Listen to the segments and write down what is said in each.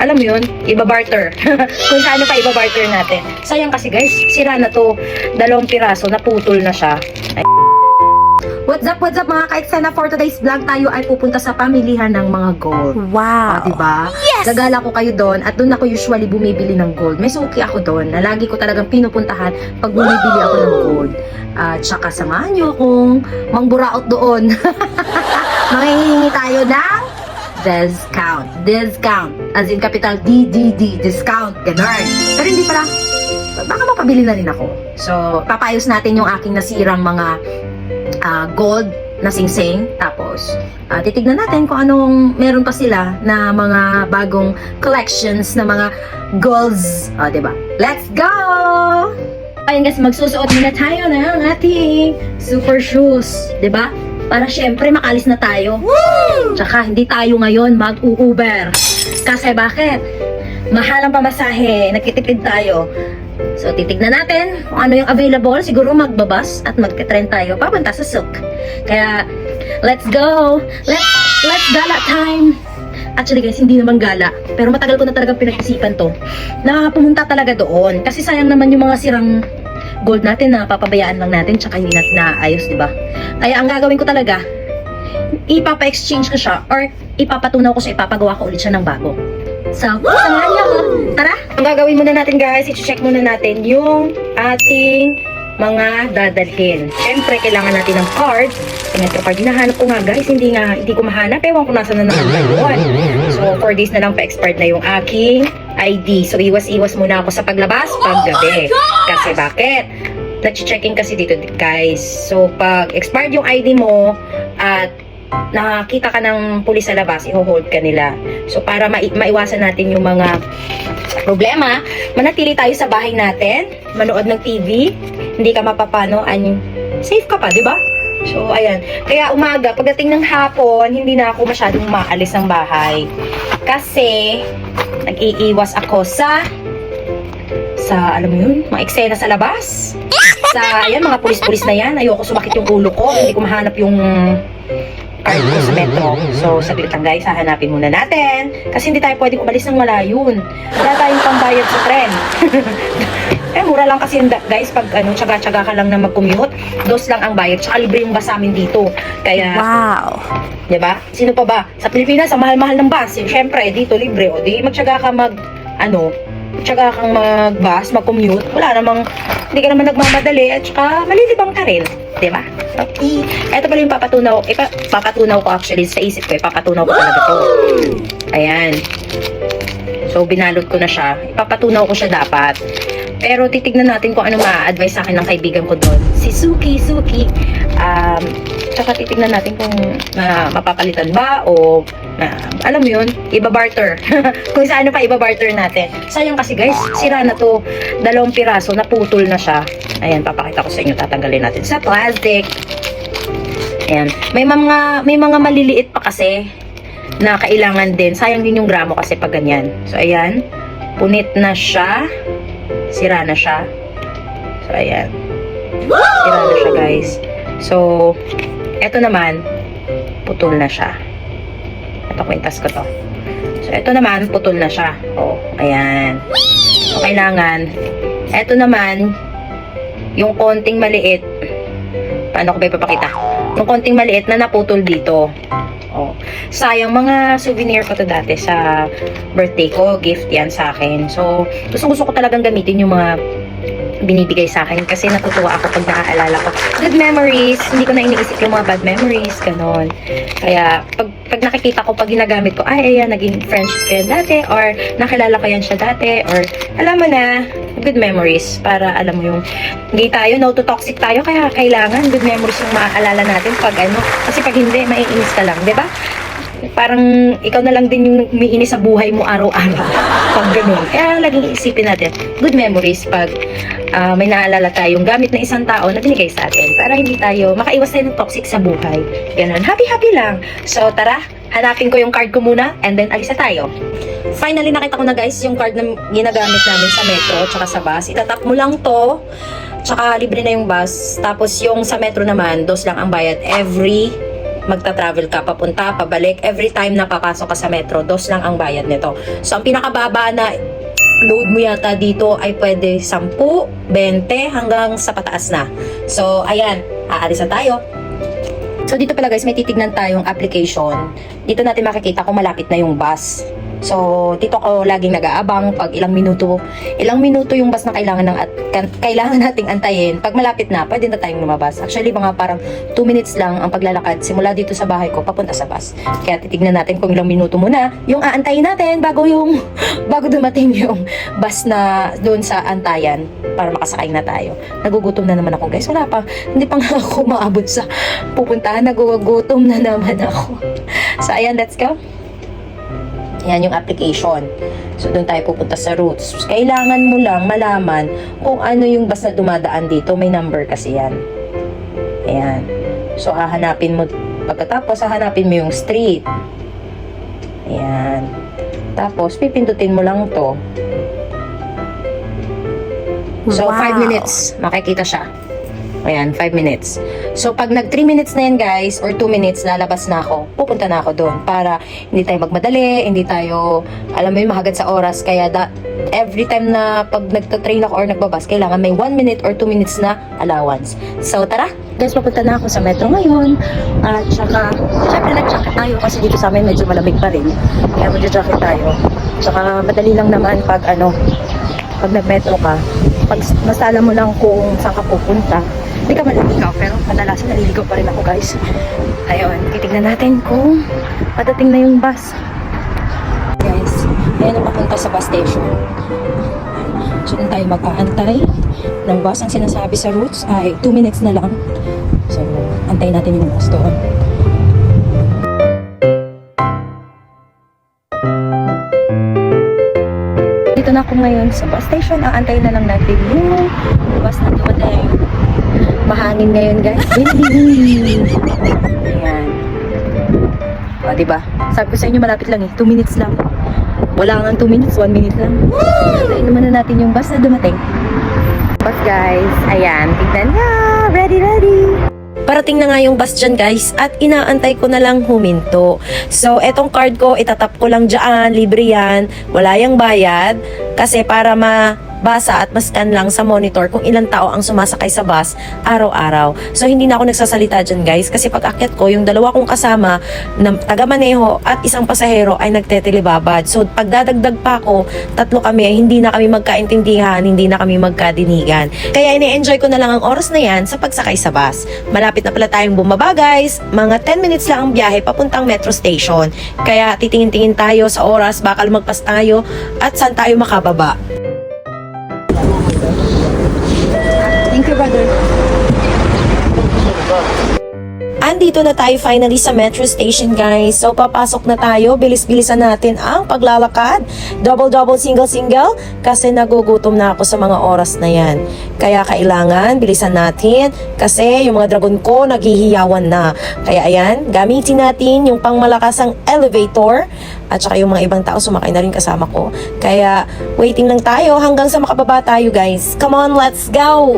alam mo yun, ibabarter. Kung saan pa ibabarter natin. Sayang kasi guys, sira na to. 2 piraso, naputol na siya. What's up mga ka-eksena? For today's vlog tayo ay pupunta sa pamilihan ng mga gold. Wow! Diba? Yes! Gagala ko kayo doon at doon ako usually bumibili ng gold. May suki ako doon na lagi ko talagang pinupuntahan pag bumibili ako ng gold. At saka samahan nyo akong mangburaot doon. Manghihingi tayo ng discount. Discount. As in capital D, discount. Ganon. Pero hindi pala. Baka mapabili na rin ako. So, papayos natin yung aking nasirang mga gold na singsing. Tapos, titignan natin kung anong meron pa sila na mga bagong collections na mga golds. Diba? Let's go! Ayun guys, magsusuot muna tayo ng ating super shoes. Diba? Para syempre makalis na tayo. Woo! Tsaka hindi tayo ngayon mag-u-Uber. Kasi bakit? Mahal ang pamasahe. Nagtitipid tayo. So, titignan natin kung ano yung available. Siguro magbabas at magte-trend tayo papunta sa Souk. Kaya, let's go! Let's gala time! Actually guys, hindi naman gala. Pero matagal ko na talagang pinag-isipan to. Na pumunta talaga doon. Kasi sayang naman yung mga sirang gold natin na papabayaan lang natin tsaka hindi natin naayos, diba? Kaya ang gagawin ko talaga, ipapa-exchange ko siya or ipapatunaw ko siya, ipapagawa ko ulit siya ng bago. So, samahan niyo ako. Tara! Ang gagawin muna natin guys, i-check muna natin yung ating mga dadalhin. Siyempre, kailangan natin ng card. Metro card. Hinahanap ko nga guys, hindi ko mahanap. Ewan ko nasa na naman. So, 4 days na lang pa-expired na yung aking ID. So, iwas-iwas muna ako sa paglabas paggabi. Kasi bakit? Nag-checking kasi dito guys. So, pag expired yung ID mo at nakakita ka ng pulis sa labas, i-hold ka nila. So, para maiwasan natin yung mga problema, manatili tayo sa bahay natin, manood ng TV, hindi ka mapapano, safe ka pa, di ba? So, ayan. Kaya umaga, pagdating ng hapon, hindi na ako masyadong maalis ng bahay. Kasi, nag-iiwas ako sa alam mo yun, mga eksena sa labas. Ayan, mga pulis-pulis na yan. Ayoko sumakit yung ulo ko, hindi ko mahanap yung card ko sa metro. So, saglit lang guys, hahanapin muna natin. Kasi hindi tayo pwedeng umalis ng malayon. Wala tayong pambayad sa tren. Mura lang kasi guys, pag tsaga-tsaga ka lang na mag-commute, 2 lang ang bayad, tsaka libre yung bus amin dito. Kaya, wow! Diba? Sino pa ba? Sa Pilipinas, ang mahal-mahal ng bus. Siyempre, dito libre. O di, magtsaga ka tsaga kang mag-bus, mag-commute. Wala namang, hindi ka naman nagmamadali at saka malilibang ka rin. Diba? Okay. Ito pala yung papatunaw ko actually sa isip ko. Papatunaw ko talaga to. Ayan. So, binalot ko na siya. Ipapatunaw ko siya dapat. Pero titignan natin kung ano ma-advise sa akin ng kaibigan ko doon. Si Suki. Tsaka titignan natin kung mapapalitan ba o alam mo yun, ibabarter. Kung saan pa ibabarter natin. Sayang kasi guys, sira na to. 2 piraso, naputol na siya. Ayan, papakita ko sa inyo. Tatanggalin natin sa plastic. Ayan. May mga maliliit pa kasi na kailangan din. Sayang din yung gramo kasi pag ganyan. So, ayan. Punit na siya. Sira na siya. So, ayan. Sira na siya, guys. So, eto naman, putol na siya. Ito, kwintas ko to. So, eto naman, putol na siya. Oh, ayan. So, kailangan, eto naman, yung konting maliit, paano ko ba ipapakita? Yung konting maliit na naputol dito. Oh. Sayang, mga souvenir ko to dati sa birthday ko. Gift yan sa akin. So, gusto ko talagang gamitin yung mga binibigay sa akin kasi natutuwa ako pag naaalala ko. Good memories. Hindi ko na iniisip yung mga bad memories. Ganon. Kaya, pag nakikita ko, pag ginagamit ko, ay, ayan, naging friendship ko yan dati or nakilala ko yan siya dati or alam mo na, good memories para alam mo yung hindi tayo, no to toxic tayo kaya kailangan good memories yung maaalala natin pag kasi pag hindi, maiinis ka lang, 'di ba? Parang ikaw na lang din yung umiinis sa buhay mo araw-araw pag ganun. Kaya laging isipin natin good memories pag may naalala tayong gamit na isang tao na binigay sa atin para hindi tayo makaiwas tayo ng toxic sa buhay. Ganun, happy lang. So tara, hanapin ko yung card ko muna and then alis na tayo. Finally, nakita ko na guys yung card na ginagamit namin sa metro tsaka sa bus. Itatap mo lang to, tsaka libre na yung bus. Tapos yung sa metro naman, 2 lang ang bayad every magta-travel ka papunta, pabalik, every time na papasok ka sa metro, dos lang ang bayad nito. So, ang pinakababa na load mo yata dito ay pwede 10, 20 hanggang sa pataas na. So, ayan, aalis na tayo. So, dito pala guys, may titignan tayong application. Dito natin makikita kung malapit na yung bus. So, dito ako laging nag-aabang pag ilang minuto yung bus na kailangan nating antayin. Pag malapit na, pwede na tayong lumabas. Actually, mga parang 2 minutes lang ang paglalakad simula dito sa bahay ko papunta sa bus. Kaya titignan natin kung ilang minuto muna yung aantayin natin bago dumating yung bus na doon sa antayan para makasakay na tayo. Nagugutom na naman ako guys. Hindi pa nga ako maabot sa pupuntahan. Nagugutom na naman ako. So, ayan, let's go. Yan yung application. So, doon tayo pupunta sa routes. Kailangan mo lang malaman kung ano yung bus na dumadaan dito. May number kasi yan. Ayan. So, pagkatapos, hahanapin mo yung street. Ayan. Tapos, pipindutin mo lang to. So, 5 minutes, makikita siya. Ayan, 5 minutes. So, pag nag 3 minutes na yan guys, or 2 minutes, lalabas na ako. Pupunta na ako doon para hindi tayo magmadali, hindi tayo, alam mo yun, mahagad sa oras. Kaya every time na pag nagtatrain ako or nagbabas, kailangan may 1 minute or 2 minutes na allowance. So, tara! Guys, papunta na ako sa metro ngayon. At saka, syempre nag-jacket tayo kasi dito sa amin medyo malamig pa rin. Kaya mag-jacket tayo. Saka, madali lang naman pag nag-metro ka. Pag masala mo lang kung saan ka pupunta, hindi ka maliligaw, pero kadalasan naliligaw pa rin ako guys. Ayun, titignan natin kung padating na yung bus. Guys, ayan ang papunta sa bus station. So, doon tayo mag-aantay ng bus. Ang sinasabi sa routes ay 2 minutes na lang. So, antayin natin yung bus doon. Dito na ako ngayon sa bus station. Aantayin na lang natin yung bus na dumating. Mahangin ngayon guys. Ayan. O, diba? Sabi ko sa inyo malapit lang eh. 2 minutes lang. Wala nga 2 minutes, 1 minute lang. Antayin naman na natin yung bus na dumating. Bus guys. Ayan. Tignan nga. Ready. Parating na nga yung bus dyan guys at inaantay ko na lang huminto. So, etong card ko, itatap ko lang dyan, libre yan, wala yung bayad. Kasi para mabasa at mascan lang sa monitor kung ilang tao ang sumasakay sa bus araw-araw. So, hindi na ako nagsasalita dyan guys kasi pag akyat ko, yung dalawa kong kasama na taga-maneho at isang pasahero ay nagtetelebabad. So, pagdadagdag pa ako, 3 kami, hindi na kami magkaintindihan, hindi na kami magkadinigan. Kaya ini-enjoy ko na lang ang oras na yan sa pagsakay sa bus. Malapit na pala tayong bumaba guys. Mga 10 minutes lang ang biyahe papuntang metro station. Kaya titingin-tingin tayo sa oras, baka lumagpas tayo at saan tayo makababa. Thank you, brother. Andito na tayo finally sa metro station guys. So papasok na tayo, bilis-bilisan natin ang paglalakad. Double, single kasi nagugutom na ako sa mga oras na yan. Kaya kailangan bilisan natin kasi yung mga dragon ko naghihiyawan na. Kaya ayan, gamitin natin yung pangmalakasang elevator at saka yung mga ibang tao sumakay na rin kasama ko. Kaya waiting lang tayo hanggang sa makababa tayo guys. Come on, let's go!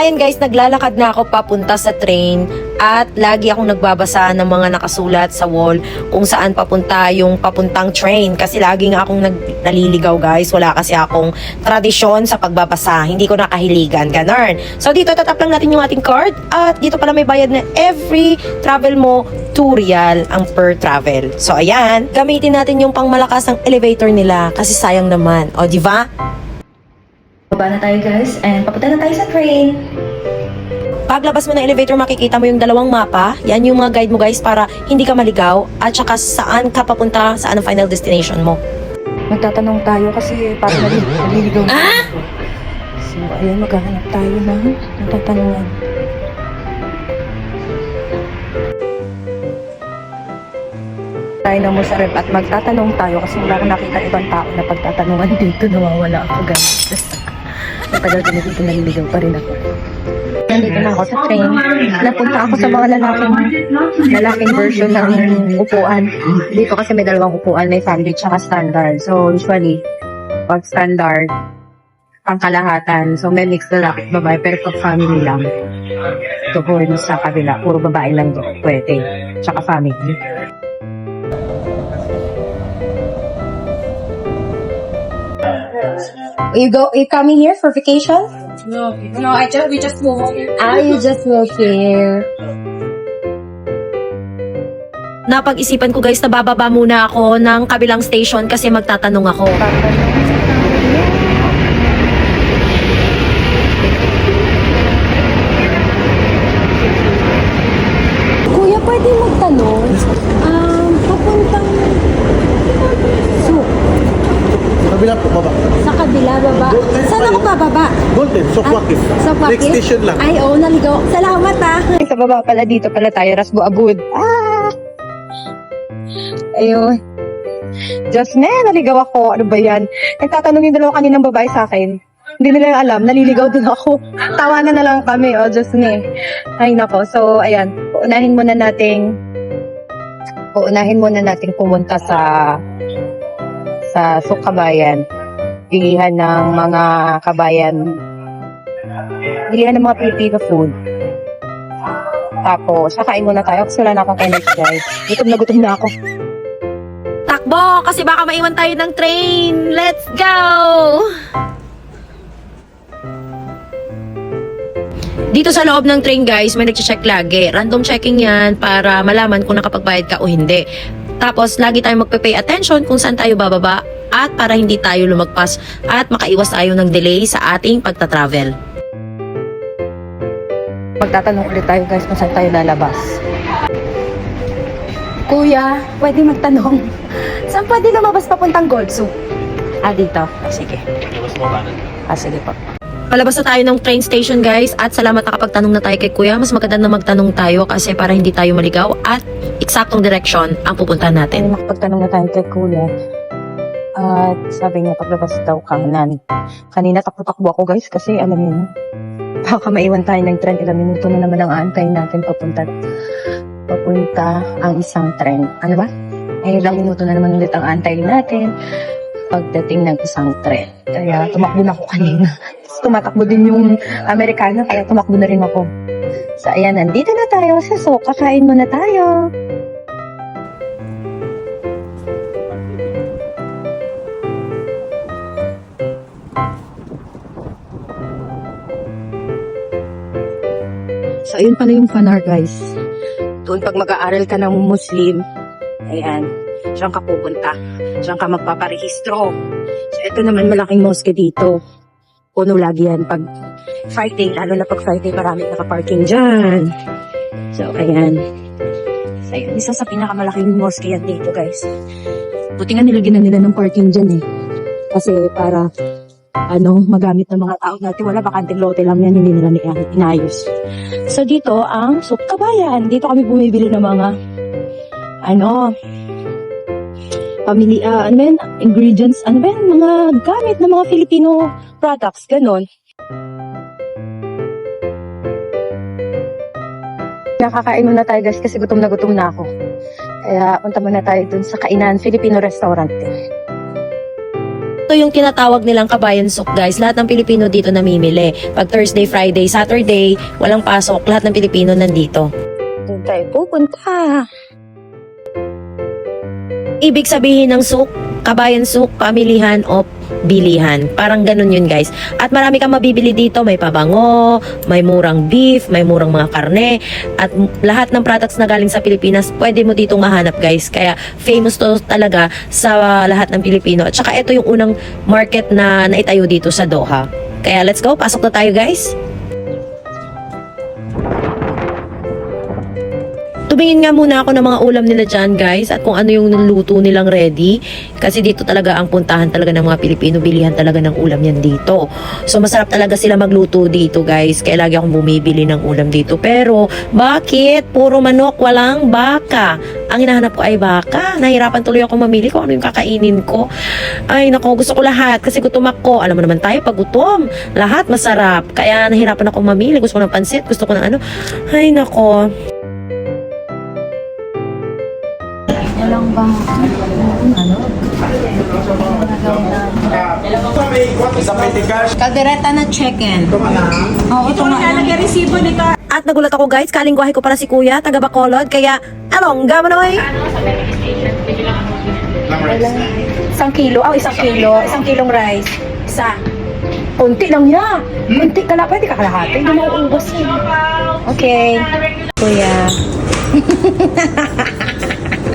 Ayan guys, naglalakad na ako papunta sa train at lagi akong nagbabasa ng mga nakasulat sa wall kung saan papunta yung papuntang train kasi lagi nga akong naliligaw guys. Wala kasi akong tradisyon sa pagbabasa. Hindi ko nakahiligan. Ganon. So dito tatap lang natin yung ating card at dito pala may bayad na every travel mo 2 real ang per travel. So ayan, gamitin natin yung pangmalakas ng elevator nila kasi sayang naman. O diba? Baba na tayo guys and papunta na tayo sa train. Paglabas mo ng elevator makikita mo yung dalawang mapa. Yan yung mga guide mo guys para hindi ka maligaw at saka saan ka papunta, saan ang final destination mo. Magtatanong tayo kasi parang naliligaw na. So ayan, maghahanap tayo ng tatanungan. Tayo na mo sa rep at magtatanong tayo kasi wala akong nakita ibang tao na pagtatanungan dito. Nawawala ako guys. Matagal ko na dito naliligaw pa rin ako. Nandito na ako sa train. Napunta ako sa mga lalaking version ng upuan. Dito kasi may dalawang upuan, may family tsaka standard. So usually, pag standard, pangkalahatan. So may mix lalaki at babae, pero pag family lang, doon sa kabila, puro babae lang doon. Pwede. Tsaka family. You coming here for vacation? No, we just moved here. Ah, you just moved here. Napag-isipan ko guys na bababa muna ako ng kabilang station kasi magtatanong ako. Kuya, pwede magtanong? Papuntang Kabila po, baba. sa kabila, baba. Golden Saan pa ako yun. bababa? Golden, Sokwakis. Sa Next station lang. Ay, oo, naligaw. Salamat Sa baba pala, dito pala tayo, Rasbo Abud. Ayun. Diyos ne, naligaw ako. Ano ba yan? Nagtatanong yung dalawa kaninang babae sa akin. Hindi nila alam, naliligaw din ako. Tawanan na lang kami, Diyos ne. Ay nako, so ayan. Uunahin muna nating pumunta sa Sukabayan. Bilihan ng mga kabayan. Bilihan ng mga Filipino food. Tapos, kakain muna tayo kasi wala na akong energy, guys. Gutom na ako. Takbo! Kasi baka maiwan tayo ng train! Let's go! Dito sa loob ng train guys, may nag-check lagi. Random checking yan para malaman kung nakapagbayad ka o hindi. Tapos, lagi tayong magpe-pay attention kung saan tayo bababa at para hindi tayo lumagpas at makaiwas tayo ng delay sa ating pagta-travel. Magtatanong ulit tayo guys kung saan tayo lalabas. Kuya, pwede magtanong. Saan pwede lumabas papuntang Gold Soup? Dito. Sige. Sige po. Palabas na tayo ng train station guys at salamat nakapagtanong na tayo kay Kuya. Mas maganda na magtanong tayo kasi para hindi tayo maligaw at eksaktong direksyon ang pupuntahan natin. Nakapagtanong na tayo kay Kuya. At sabi niya paglabas daw kanan. Kanina takbo-takbo ako guys kasi alam niyo, baka maiwan tayo ng tren. Ilang minuto na naman ang aantay natin papunta ang isang tren. Ano ba? Ilang minuto na naman ulit ang aantay natin pagdating ng isang tren. Kaya tumakbo na ako kanina. Tumatakbo din yung Amerikano, kaya tumakbo na rin ako. So, ayan, nandito na tayo sa Sok. Kakain muna tayo. So, ayun pala yung Fanar, guys. Doon pag mag-aaral ka ng Muslim, ayan, diyan ka pupunta. Diyan ka magpaparehistro. So, ito naman malaking mosque dito. Puno lagi yan pag Friday, lalo na pag Friday, maraming nakaparking dyan. So, ayan. So, ayan. Isa sa pinakamalaking mosque yan dito, guys. Buti nga nilagyan na nila ng parking dyan eh. Kasi para, magamit ng mga tao natin. Wala, bakanting lote lang yan, hindi nila inayos. So, dito ang Sukabayan. Dito kami bumibili ng mga, ingredients, mga gamit ng mga Filipino products, ganon. Nakakain muna tayo guys kasi gutom na ako. Kaya punta muna tayo dun sa Kainan Filipino Restaurant. Ito yung tinatawag nilang Kabayan Souk guys. Lahat ng Pilipino dito namimili. Pag Thursday, Friday, Saturday, walang pasok. Lahat ng Pilipino nandito. Doon tayo pupunta. Ibig sabihin ng souk, Kabayan Souk, pamilihan o bilihan. Parang ganun yun guys. At marami kang mabibili dito. May pabango, may murang beef, may murang mga karne. At lahat ng products na galing sa Pilipinas, pwede mo ditong mahanap guys. Kaya famous to talaga sa lahat ng Pilipino. At saka ito yung unang market na naitayo dito sa Doha. Kaya let's go, pasok na tayo guys. tumingin nga muna ako ng mga ulam nila dyan, guys, at kung ano yung luto nilang ready. Kasi dito talaga ang puntahan talaga ng mga Pilipino, bilihan talaga ng ulam yan dito. So, masarap talaga sila magluto dito, guys. Kaya lagi akong bumibili ng ulam dito. Pero, bakit? Puro manok, walang baka. Ang hinahanap ko ay baka. Nahirapan tuloy ako mamili kung ano yung kakainin ko. Ay, nako, gusto ko lahat kasi gutom ako. Alam mo naman tayo, pag gutom, lahat masarap. Kaya nahirapan ako mamili. Gusto ko ng pansit, gusto ko ng ano. Ay, nako. Walang bang, ano? Caldereta na chicken. Oo, ito nga. At nagulat ako, guys, kalingwahe ko para si Kuya, taga Bacolod, kaya along, gamanoy. 1 kilo. Oh, 1 kilo. 1 kilong rice. Isa. Kunti lang niya. Kunti ka lang. Pwede ka kalahati. Hindi mo uubos yun. Okay. Kuya.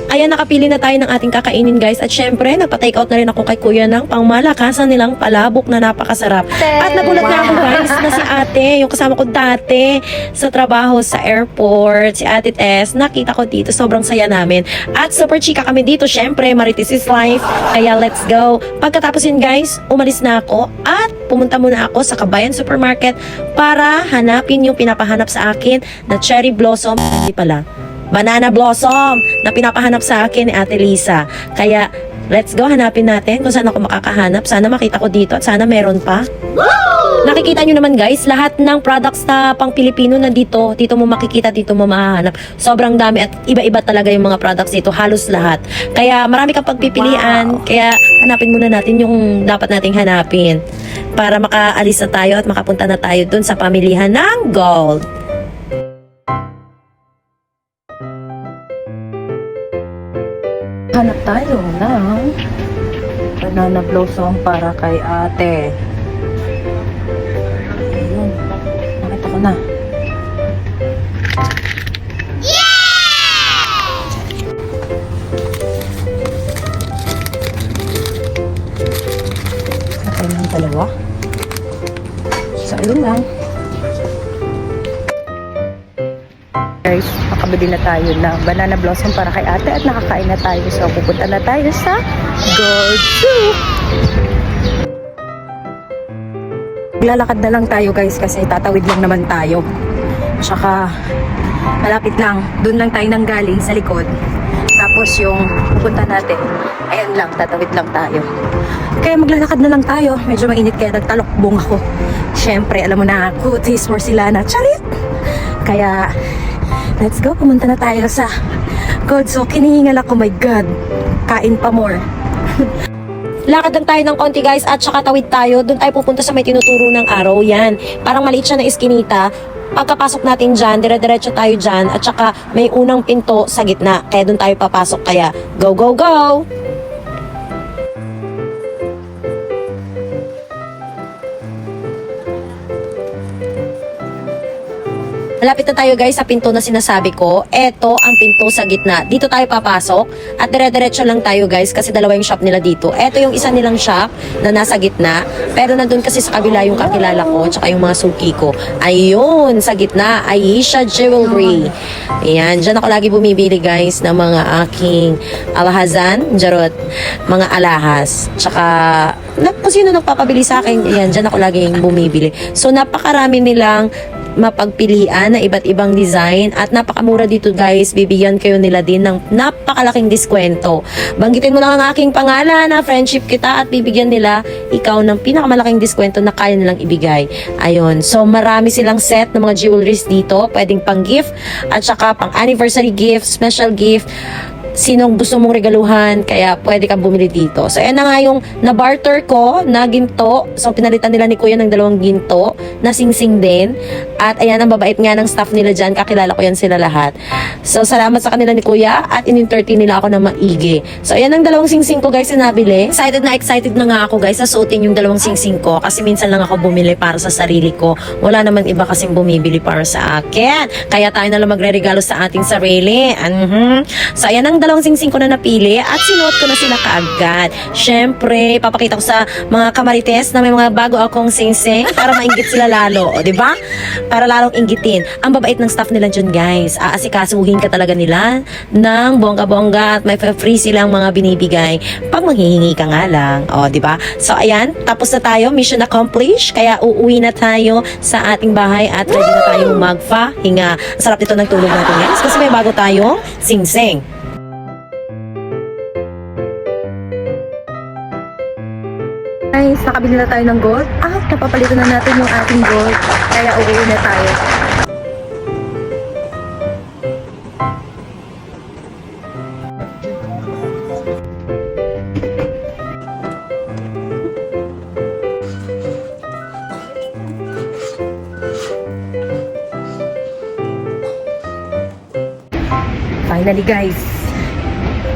Ayan, nakapili na tayo ng ating kakainin, guys. At syempre, nagpa-take out na rin ako kay Kuya ng pangmalakasan nilang palabok na napakasarap. At nagulat na ako, guys, na si ate, yung kasama ko dati sa trabaho sa airport, si Ate Tess, nakita ko dito. Sobrang saya namin. At super chika kami dito. Syempre, Marites is life. Kaya let's go. Pagkatapos yun, guys, umalis na ako at pumunta muna ako sa Kabayan Supermarket para hanapin yung pinapahanap sa akin na cherry blossom. Hindi pala. Banana blossom na pinapahanap sa akin ni Ate Lisa. Kaya, let's go, hanapin natin kung saan ako makakahanap. Sana makita ko dito at sana meron pa. Nakikita nyo naman, guys, lahat ng products na pang Pilipino nandito. Dito mo makikita, dito mo mahahanap. Sobrang dami at iba-iba talaga yung mga products dito. Halos lahat. Kaya marami kang pagpipilian. Kaya hanapin muna natin yung dapat nating hanapin. Para makaalis na tayo at makapunta na tayo dun sa pamilihan ng gold. Hanap tayo ng banana blossom para kay ate. Ayun. Nakita ko na. Okay lang dalawa. So, ayun lang. Guys, makabili na tayo ng banana blossom para kay ate at nakakain na tayo. So, pupunta na tayo sa Gold Soup. Maglalakad na lang tayo, guys, kasi tatawid lang naman tayo. Tsaka, malapit lang. Doon lang tayo nang galing sa likod. Tapos yung pupunta natin, ayan lang, tatawid lang tayo. Kaya maglalakad na lang tayo. Medyo mainit kaya nagtalokbong ako. Siyempre, alam mo na, kutis porcelana. Charit! Kaya, let's go, pumunta na tayo sa Gold Soup. Hinihingal ako, my God. Kain pa more. Lakad lang tayo ng konti, guys, at saka tawid tayo. Doon tayo pupunta sa may tinuturo ng araw. Yan. Parang maliit siya na iskinita. Pagkapasok natin dyan, dire-diretso tayo dyan. At saka may unang pinto sa gitna. Kaya doon tayo papasok. Kaya, go, go, go! Malapit na tayo, guys, sa pinto na sinasabi ko. Ito ang pinto sa gitna. Dito tayo papasok at dire-diretso lang tayo, guys, kasi dalawa yung shop nila dito. Ito yung isa nilang shop na nasa gitna, pero nandun kasi sa kabila yung kakilala ko tsaka yung mga suki ko. Ayun, sa gitna, Aisha Jewelry. Ayan, dyan ako lagi bumibili, guys, ng mga aking alahazan, jarot, mga alahas. Tsaka, kung sino nagpapabili sa akin, ayan, dyan ako laging bumibili. So, napakarami nilang mapagpilian na iba't ibang design at napakamura dito, guys. Bibigyan kayo nila din ng napakalaking diskwento. Banggitin mo lang ang aking pangalan na friendship kita at bibigyan nila ikaw ng pinakamalaking diskwento na kaya nilang ibigay. Ayun. So, marami silang set ng mga jewelries dito. Pwedeng pang gift at saka pang anniversary gift, special gift. Sinong gusto mong regaluhan, kaya pwede kang bumili dito. So, ayan na nga yung na-barter ko na ginto. So, pinalitan nila ni Kuya ng 2 ginto na singsing din. At ayan, ang babait nga ng staff nila dyan. Kakilala ko yan sila lahat. So, salamat sa kanila ni Kuya at in-entertain nila ako na maigi. So, ayan ang 2 singsing ko, guys, na nabili. Excited na nga ako, guys, na suotin yung 2 singsing ko kasi minsan lang ako bumili para sa sarili ko. Wala naman iba kasing bumibili para sa akin. Kaya tayo na lang magre-regalo sa ating sarili. So, ayan ang dalawang singsing ko na napili at sinuot ko na sila kaagad. Syempre, papakita ko sa mga kamarites na may mga bago akong singsing para mainggit sila lalo, o, di ba? Para lalong inggitin. Ang babait ng staff nila dyan, guys. Aasikasuhin ka talaga nila ng bongga-bongga at may free silang mga binibigay pag manghihingi ka nga lang, o, di ba? So, ayan, tapos na tayo, mission accomplished. Kaya uuwi na tayo sa ating bahay at ready na tayong magpahinga. Sarap nito ng tulog natin, guys, kasi may bago tayong singsing. Guys, nakabili na tayo ng gold. At napapalitan na natin yung ating gold. Kaya uuwi na tayo. Finally guys,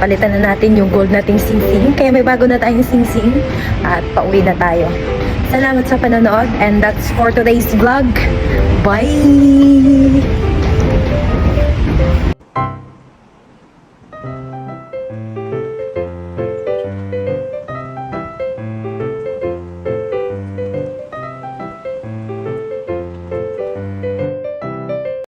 palitan na natin yung gold nating singsing. Kaya may bago na tayong singsing. At pauwi na tayo. Salamat sa panonood. And that's for today's vlog. Bye!